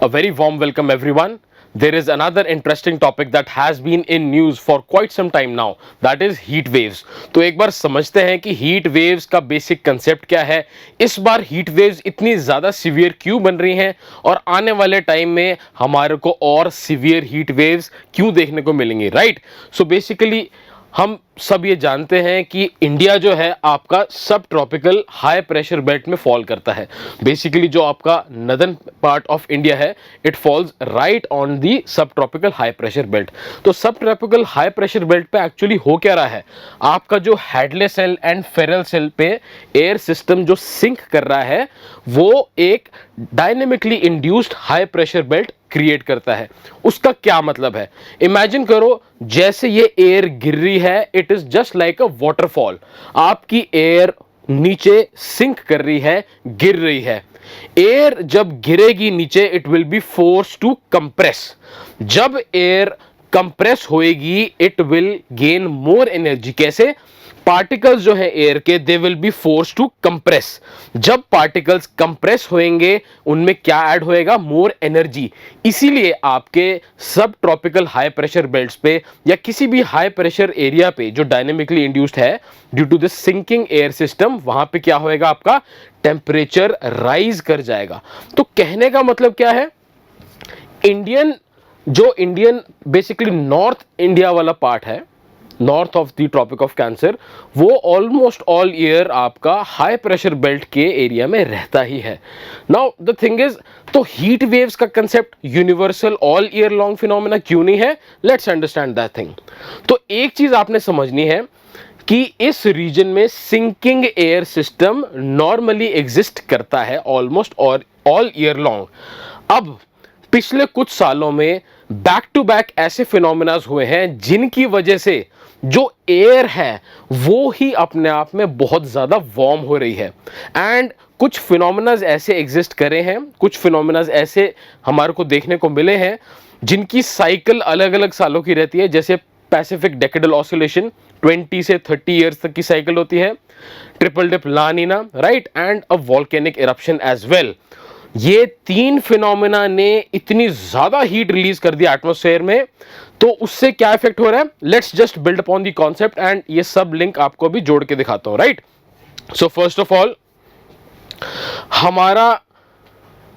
A very warm welcome, everyone. There is another interesting topic that has been in news for quite some time now. That is heat waves. तो एक बार समझते हैं कि heat waves का basic concept क्या है, इस बार heat waves इतनी ज़्यादा सीवियर क्यों बन रही हैं और आने वाले टाइम में हमारे को और सीवियर heat waves क्यों देखने को मिलेंगी, राइट? सो बेसिकली हम सब ये जानते हैं कि इंडिया जो है आपका सब ट्रॉपिकल हाई प्रेशर बेल्ट में फॉल करता है. बेसिकली जो आपका नदर्न पार्ट ऑफ इंडिया है, it falls right on the subtropical high pressure belt. तो सब ट्रॉपिकल हाई प्रेशर बेल्ट पे एक्चुअली हो क्या रहा है, आपका जो Hadley cell and Feral cell पे एयर सिस्टम जो सिंक कर रहा है वो एक dynamically induced high pressure belt create करता है. उसका क्या मतलब है, इमेजिन करो जैसे ये एयर गिर रही है, it is just like a waterfall. आपकी एयर नीचे सिंक कर रही है, गिर रही है. एयर जब गिरेगी नीचे, it will be force to compress. जब एयर कंप्रेस होएगी, it will gain more energy. कैसे? पार्टिकल्स जो है एयर के, they will be force to compress. जब पार्टिकल्स कंप्रेस होएंगे, उनमें क्या ऐड होएगा? More energy. इसीलिए आपके सब ट्रॉपिकल हाई प्रेशर बेल्ट्स पे या किसी भी हाई प्रेशर एरिया पे जो डायनेमिकली इंड्यूस्ड है due to this sinking air system, वहां पे क्या होएगा? आपका टेम्परेचर राइज कर जाएगा. तो कहने का मतलब क्या है, इंडियन बेसिकली नॉर्थ इंडिया वाला पार्ट है, north of the Tropic of Cancer, वो ऑलमोस्ट ऑल ईयर आपका हाई प्रेशर बेल्ट के एरिया में रहता ही है. नाउ द थिंग इज, तो हीट वेव्स का concept universal all year long phenomena क्यों नहीं है? Let's understand that thing. तो एक चीज आपने समझनी है कि इस रीजन में sinking air system normally exist करता है ऑलमोस्ट ऑल ईयर लॉन्ग. अब पिछले कुछ सालों में बैक टू बैक ऐसे फिनोमेनाज हुए हैं जिनकी वजह से जो एयर है वो ही अपने आप में बहुत ज्यादा वार्म हो रही है. एंड कुछ फिनोमेनाज ऐसे एग्जिस्ट करे हैं, कुछ फिनोमेनाज ऐसे हमारे को देखने को मिले हैं जिनकी साइकिल अलग अलग सालों की रहती है. जैसे पैसिफिक डेकेडल ऑसिलेशन 20 से 30 इयर्स तक की साइकिल होती है. Triple dip La Nina, right, and a volcanic eruption as well. ये तीन फिनोमेना ने इतनी ज्यादा हीट रिलीज कर दी एटमॉस्फेयर में, तो उससे क्या इफेक्ट हो रहा है? Let's just build upon the concept and ये सब लिंक आपको भी जोड़ के दिखाता हूं, right. So first of all, हमारा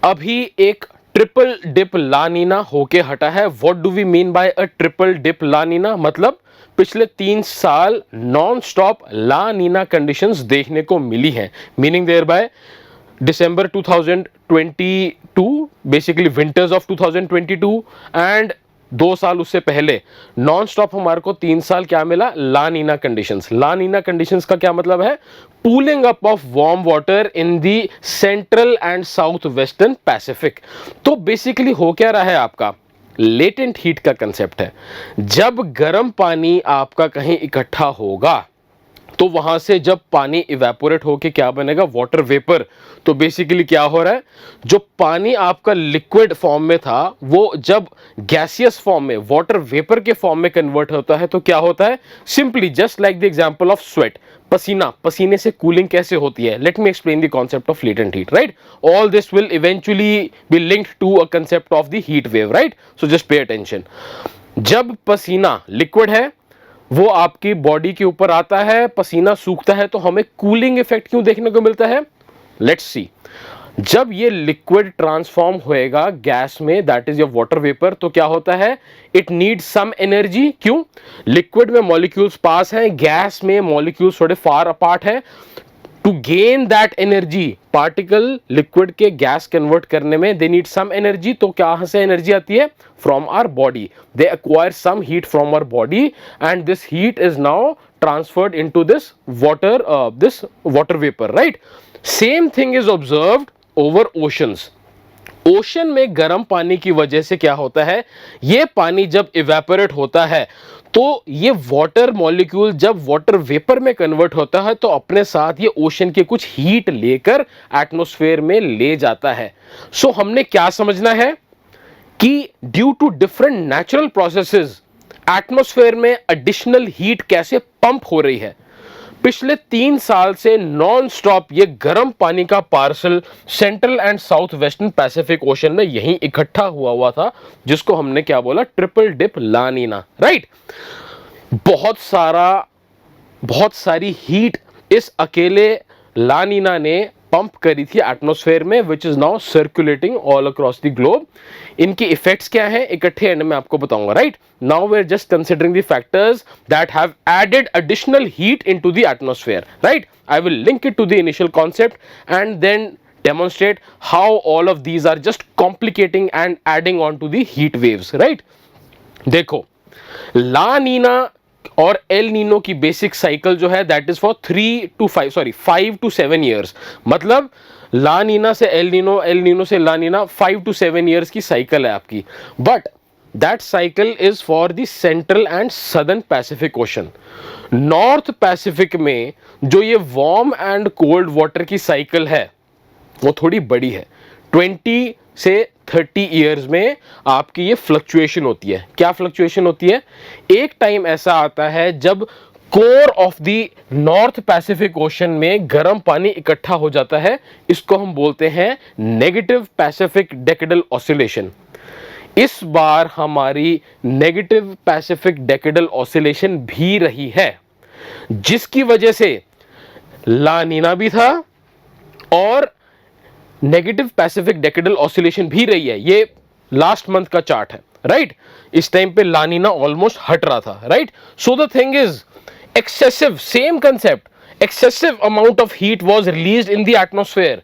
अभी एक ट्रिपल डिप ला नीना होके हटा है. What do we mean by a triple dip La Nina? मतलब पिछले 3 साल non stop La Nina conditions देखने को मिली हैं. Meaning there by December 2022, basically winters of 2022, and 2 साल उससे पहले नॉन स्टॉप हमारे को 3 साल क्या मिला? ला नीना कंडीशंस. ला नीना कंडीशंस का क्या मतलब है? Pooling up of warm water in the central and south western Pacific. तो बेसिकली हो क्या रहा है, आपका लेटेंट हीट का कंसेप्ट है. जब गर्म पानी आपका कहीं इकट्ठा होगा तो वहां से जब पानी इवेपोरेट होके क्या बनेगा? Water vapour. तो बेसिकली क्या हो रहा है, जो पानी आपका लिक्विड फॉर्म में था वो जब गैसियस फॉर्म में, वाटर वेपर के फॉर्म में कन्वर्ट होता है, तो क्या होता है? Simply just like the example of sweat, पसीने से कूलिंग कैसे होती है? Let me explain the concept of latent heat, right. All this will eventually be linked to a concept of the heat wave, right. So just pay attention. जब पसीना liquid है, वो आपकी बॉडी के ऊपर आता है, पसीना सूखता है, तो हमें कूलिंग इफेक्ट क्यों देखने को मिलता है? Let's see. जब ये लिक्विड ट्रांसफॉर्म होएगा गैस में, that is your water vapour, तो क्या होता है? It needs some energy. क्यों? लिक्विड में मॉलिक्यूल्स पास हैं, गैस में मॉलिक्यूल्स थोड़े फार अपार्ट हैं. To gain that energy, particle liquid के गैस कन्वर्ट करने में दे नीड सम एनर्जी. तो कहां से एनर्जी आती है? From our body. They acquire some heat from our body and this heat is now transferred into this water vapour, right. Same thing is observed over oceans. Ocean में गर्म पानी की वजह से क्या होता है, ये पानी जब इवेपोरेट होता है तो ये वाटर मॉलिक्यूल जब वाटर वेपर में कन्वर्ट होता है तो अपने साथ ये ओशन के कुछ हीट लेकर एटमॉस्फेयर में ले जाता है. सो हमने क्या समझना है कि due to different natural processes atmosphere में एडिशनल हीट कैसे पंप हो रही है. पिछले 3 साल से नॉन स्टॉप ये गर्म पानी का parcel central and south western Pacific ocean में यहीं इकट्ठा हुआ था, जिसको हमने क्या बोला, triple dip La Nina, right. बहुत सारी हीट इस अकेले ला नीना ने पंप करी थी एटमॉस्फेयर में, which is now circulating all across the globe. इनके इफेक्ट्स क्या हैं इकट्ठे एंड में आपको बताऊंगा, right. Now we are just considering the factors that have added additional heat into the atmosphere, right. I will link it to the initial concept and then demonstrate how all of these are just complicating and adding on to the heat waves, right? देखो, ला नीना और El Nino की basic cycle जो है that is for 5 to 7 years. मतलब ला नीना से El Nino से ला Neena 5 to 7 years की cycle है आपकी। But that cycle is for the central and southern Pacific ocean. North Pacific में जो ये वार्म एंड कोल्ड वाटर की साइकिल है वो थोड़ी बड़ी है। 20 से 30 ईयर्स में आपकी ये फ्लक्चुएशन होती है। क्या फ्लक्चुएशन होती है? एक टाइम ऐसा आता है जब core of the north Pacific ocean में गर्म पानी इकट्ठा हो जाता है। इसको हम बोलते हैं नेगेटिव पैसिफिक डेकेडल ऑसिलेशन। इस बार हमारी नेगेटिव पैसिफिक डेकेडल ऑसिलेशन भी रही है, जिसकी वजह से ला नीना भी था और नेगेटिव पैसिफिक डेकेडल ऑसिलेशन भी रही है। ये लास्ट मंथ का चार्ट है, राइट। इस टाइम पे ला नीना ऑलमोस्ट हट रहा था, right. So the thing is excessive, same concept, excessive amount of heat was released in the atmosphere.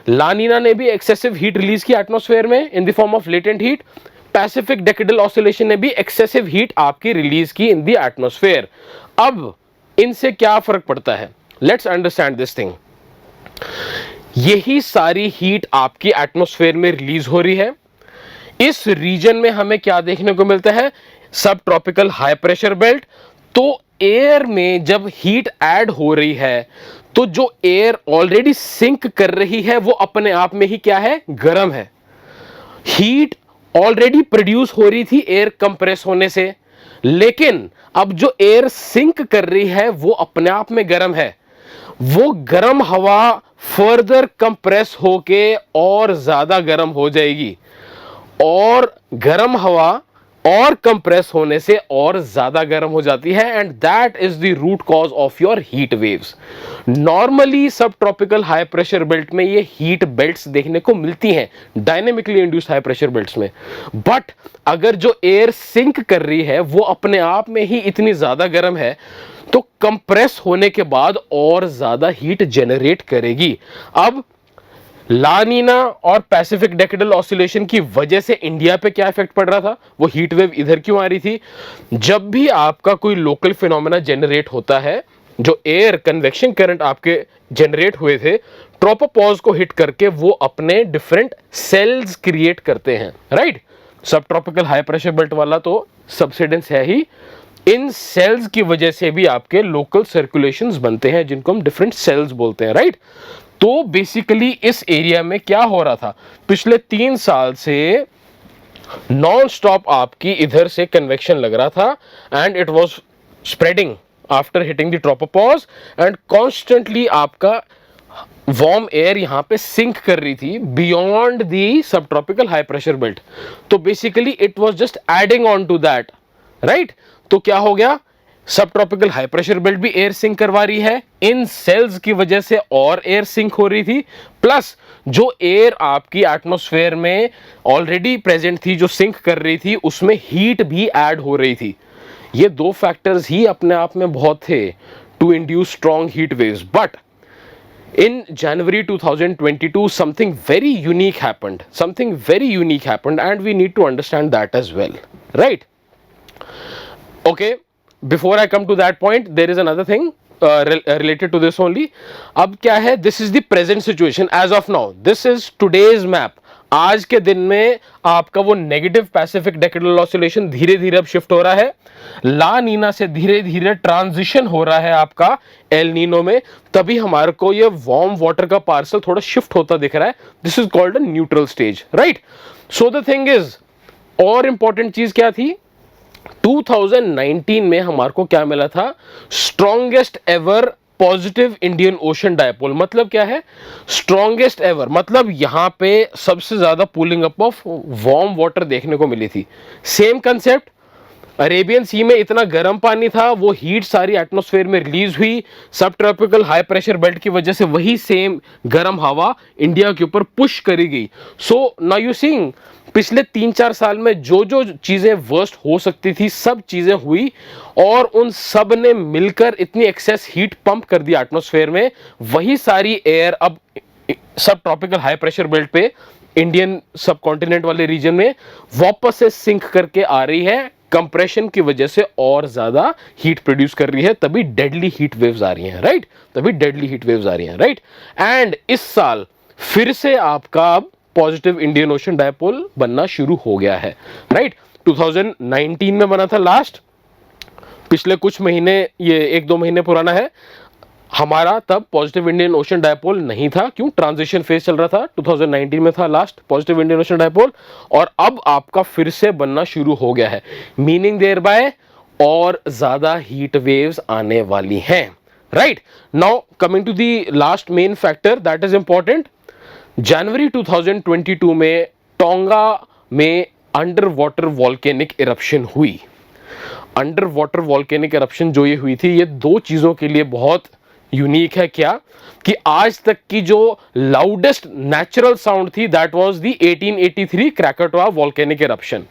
La Nina ने भी एक्सेसिव हीट रिलीज की एटमॉस्फेयर में in the form of latent heat. Pacific decadal oscillation ने भी excessive heat आपकी release की इन the atmosphere. अब इनसे क्या फर्क पड़ता है? Let's understand this thing. यही सारी हीट आपकी एटमॉस्फेयर में रिलीज हो रही है। इस रीजन में हमें क्या देखने को मिलता है? सब ट्रॉपिकल हाई प्रेशर बेल्ट। तो एयर में जब हीट ऐड हो रही है तो जो एयर ऑलरेडी सिंक कर रही है वो अपने आप में ही क्या है? गर्म है। हीट ऑलरेडी प्रोड्यूस हो रही थी एयर कंप्रेस होने से, लेकिन अब जो एयर सिंक कर रही है वो अपने आप में गर्म है। वो गर्म हवा फर्दर कंप्रेस होके और ज्यादा गर्म हो जाएगी और गर्म हवा और कंप्रेस होने से और ज्यादा गर्म हो जाती है and that is the root cause of your heat waves. Normally subtropical high pressure belt में ये हीट बेल्ट्स देखने को मिलती हैं, dynamically induced high pressure belts में। बट अगर जो एयर सिंक कर रही है वो अपने आप में ही इतनी ज्यादा गर्म है तो कंप्रेस होने के बाद और ज्यादा हीट जनरेट करेगी। अब ला नीना और पैसिफिक डेकेडल ऑसिलेशन की वजह से इंडिया पे क्या इफेक्ट पड़ रहा था? वो हीट वेव इधर क्यों आ रही थी? जब भी आपका कोई लोकल फिनोमेना जनरेट होता है, जो एयर कन्वेक्शन करंट आपके जनरेट हुए थे, ट्रोपोपॉज को हिट करके वो अपने डिफरेंट सेल्स क्रिएट करते हैं, राइट। सब ट्रॉपिकल हाई प्रेशर बेल्ट वाला तो सबसिडेंस है ही। इन सेल्स की वजह से भी आपके लोकल सर्कुलेशंस बनते हैं जिनको हम डिफरेंट सेल्स बोलते हैं, राइट। तो बेसिकली इस एरिया में क्या हो रहा था? पिछले 3 साल से नॉन स्टॉप आपकी इधर से कन्वेक्शन लग रहा था and it was spreading after hitting the tropopause and constantly आपका वार्म एयर यहां पे सिंक कर रही थी beyond the subtropical high pressure belt. तो basically it was just adding on to that, right. तो क्या हो गया? Subtropical high pressure belt भी एयर सिंक करवा रही है, इन सेल्स की वजह से और एयर सिंक हो रही थी, प्लस जो एयर आपकी एटमॉस्फेयर में ऑलरेडी प्रेजेंट थी जो सिंक कर रही थी उसमें हीट भी ऐड हो रही थी। ये 2 फैक्टर्स ही अपने आप में बहुत थे to induce strong heat waves. But in January 2022 something very unique happened and we need to understand that as well, right? Okay, before I come to that point there is another thing related to this only. अब क्या है? This is the present situation as of now. This is today's map. आज के दिन में आपका वो negative Pacific decadal oscillation धीरे धीरे अब शिफ्ट हो रहा है। ला नीना से धीरे धीरे ट्रांजिशन हो रहा है आपका एल नीनो में, तभी हमारे को ये वार्म वाटर का पार्सल थोड़ा शिफ्ट होता दिख रहा है। This is called a neutral stage, right. So the thing is, और इंपॉर्टेंट चीज क्या थी? 2019 में हमारे को क्या मिला था? Strongest ever positive Indian ocean dipole मतलब क्या है, स्ट्रॉन्गेस्ट एवर, मतलब यहां पे सबसे ज्यादा pulling up of warm water देखने को मिली थी। सेम कंसेप्ट, अरेबियन सी में इतना गर्म पानी था, वो हीट सारी एटमॉस्फेयर में रिलीज हुई, सब ट्रॉपिकल हाई प्रेशर बेल्ट की वजह से वही सेम गर्म हवा इंडिया के ऊपर पुश करी गई। सो नाउ यू सीइंग, पिछले 3-4 साल में जो जो चीजें वर्स्ट हो सकती थी सब चीजें हुई, और उन सब ने मिलकर इतनी एक्सेस हीट पंप कर दी एटमॉस्फेयर में, वही सारी एयर अब सब ट्रॉपिकल हाई प्रेशर बेल्ट पे इंडियन सब कॉन्टिनेंट वाले रीजन में वापस से सिंक करके आ रही है, कंप्रेशन की वजह से और ज्यादा हीट प्रोड्यूस कर रही है, तभी डेडली हीट वेव्स आ रही हैं, राइट, तभी डेडली हीट वेव्स आ रही हैं, राइट। एंड इस साल फिर से आपका अब पॉजिटिव इंडियन ओशन डायपोल बनना शुरू हो गया है, राइट। 2019 में बना था लास्ट, पिछले कुछ महीने, ये 1-2 महीने पुराना है हमारा, तब पॉजिटिव इंडियन ओशन डायपोल नहीं था, क्यों, ट्रांजिशन फेज चल रहा था, 2019 में था last positive Indian ocean dipole, और अब आपका फिर से बनना शुरू हो गया है, मीनिंग देयर बाय और ज्यादा हीट वेव्स आने वाली हैं, right. Now coming to the last main factor that is important, जनवरी 2022 में टोंगा में अंडर वाटर वॉल्केनिक इरप्शन हुई। अंडर वाटर वॉल्केनिक इरप्शन जो ये हुई थी, ये 2 चीजों के लिए बहुत यूनिक है, क्या कि आज तक की जो लाउडेस्ट नेचुरल साउंड थी that was the 1883 Krakatoa volcanic eruption.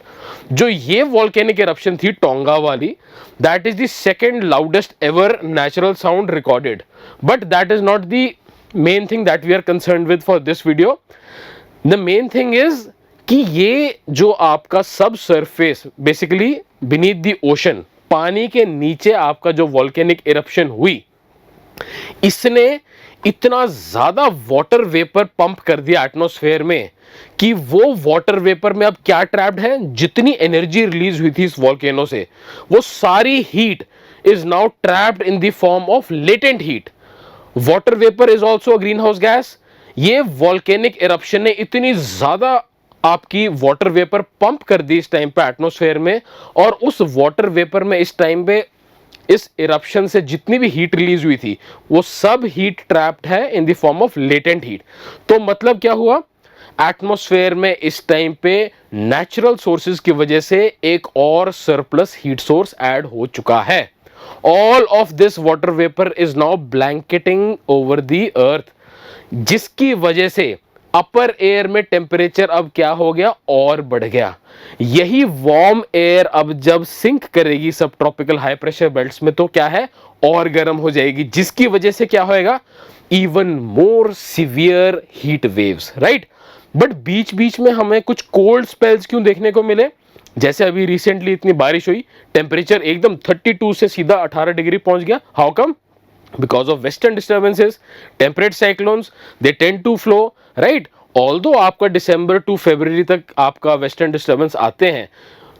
जो ये वॉल्केनिक इरप्शन थी टोंगा वाली, that is the second loudest ever natural sound recorded, but that is not the main thing that we are concerned with for this video. The main thing is कि ये जो आपका सब surface basically beneath the ocean, पानी के नीचे आपका जो वॉल्केनिक इरप्शन हुई, इसने इतना ज्यादा वाटर वेपर पंप कर दिया एटमॉस्फेयर में कि वो वाटर वेपर में अब क्या ट्रैप्ड है, जितनी एनर्जी रिलीज हुई थी इस वॉल्केनो से, वो सारी heat is now trapped in the form of latent heat. Water vapour is also a green house gas. ये वॉल्केनिक इरप्शन ने इतनी ज्यादा आपकी वाटर वेपर पंप कर दी इस टाइम पे एटमॉस्फेयर में, और उस वाटर वेपर में इस टाइम पे इस इरप्शन से जितनी भी हीट रिलीज हुई थी वो सब हीट ट्रैप्ड है इन the form of latent heat. तो मतलब क्या हुआ, एटमॉस्फेयर में इस टाइम पे नेचुरल सोर्सेज की वजह से एक और सरप्लस हीट सोर्स ऐड हो चुका है। All of this water vapour is now blanketing over the earth, जिसकी वजह से अपर एयर में टेम्परेचर अब क्या हो गया, और बढ़ गया। यही वार्म एयर अब जब सिंक करेगी सब ट्रॉपिकल हाई प्रेशर बेल्ट्स में, तो क्या है, और गर्म हो जाएगी, जिसकी वजह से क्या होएगा, even more severe heat waves, right. But बीच बीच में हमें कुछ कोल्ड स्पेल्स क्यों देखने को मिले, जैसे अभी रिसेंटली इतनी बारिश हुई, टेम्परेचर एकदम 32 से सीधा 18 डिग्री पहुंच गया। How come? Because of western disturbances, temperate cyclones, they tend to flow, right? Although आपका दिसंबर टू फरवरी तक आपका वेस्टर्न डिस्टर्बेंस आते हैं,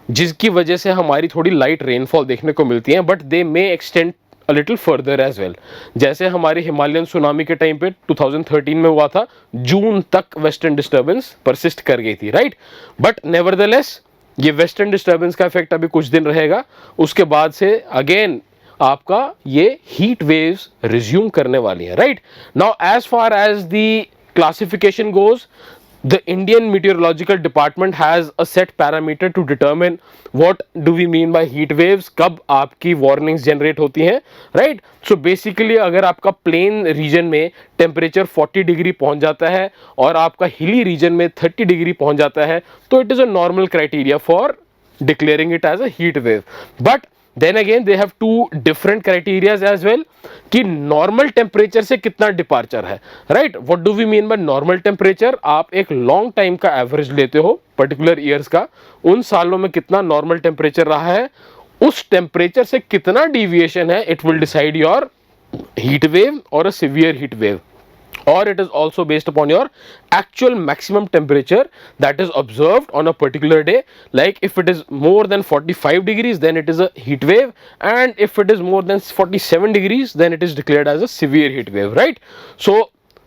जिसकी वजह से हमारी थोड़ी लाइट रेनफॉल देखने को मिलती है, but they may extend a little further as well. जैसे हमारी हिमालयन सुनामी के टाइम पे 2013 में हुआ था, जून तक वेस्टर्न डिस्टर्बेंस परसिस्ट कर गई थी, राइट। बट नेवरदलेस ये वेस्टर्न डिस्टर्बेंस का इफेक्ट अभी कुछ दिन रहेगा, उसके बाद से अगेन आपका ये हीट वेव्स रिज्यूम करने वाली है, right. Now as far as the classification goes, the Indian meteorological department has a set parameter to determine what do we mean by heat waves, कब आपकी वार्निंग्स जनरेट होती हैं, right. So basically अगर आपका plain region में temperature 40 degree पहुंच जाता है और आपका हिली रीजन में 30 डिग्री पहुंच जाता है, तो it is a normal criteria for declaring it as a heat wave. But then again they have two different criterias as well कि normal temperature से कितना departure है, right? What do we mean by normal temperature? आप एक long time का average लेते हो particular years का, उन सालों में कितना normal temperature रहा है, उस temperature से कितना deviation है, it will decide your heat wave or a severe heat wave. Or it is also based upon your actual maximum temperature that is observed on a particular day. Like if it is more than 45 degrees, then it is a heat wave, and if it is more than 47 degrees, then it is declared as a severe heat wave, right? So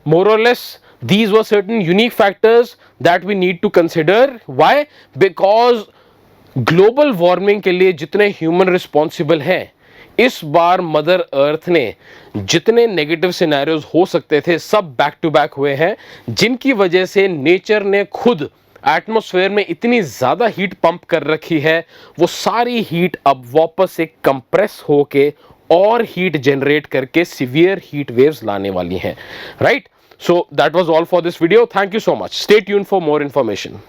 more or less these were certain unique factors that we need to consider. Why? Because global warming के लिए जितने human responsible हैं, इस बार mother earth ने जितने negative scenarios हो सकते थे सब बैक टू बैक हुए हैं, जिनकी वजह से नेचर ने खुद एटमॉस्फेयर में इतनी ज्यादा हीट पंप कर रखी है, वो सारी हीट अब वापस से कंप्रेस होके और हीट जनरेट करके सिवियर हीट वेव्स लाने वाली हैं, right? So that was all for this video. Thank you so much. Stay tuned for more information.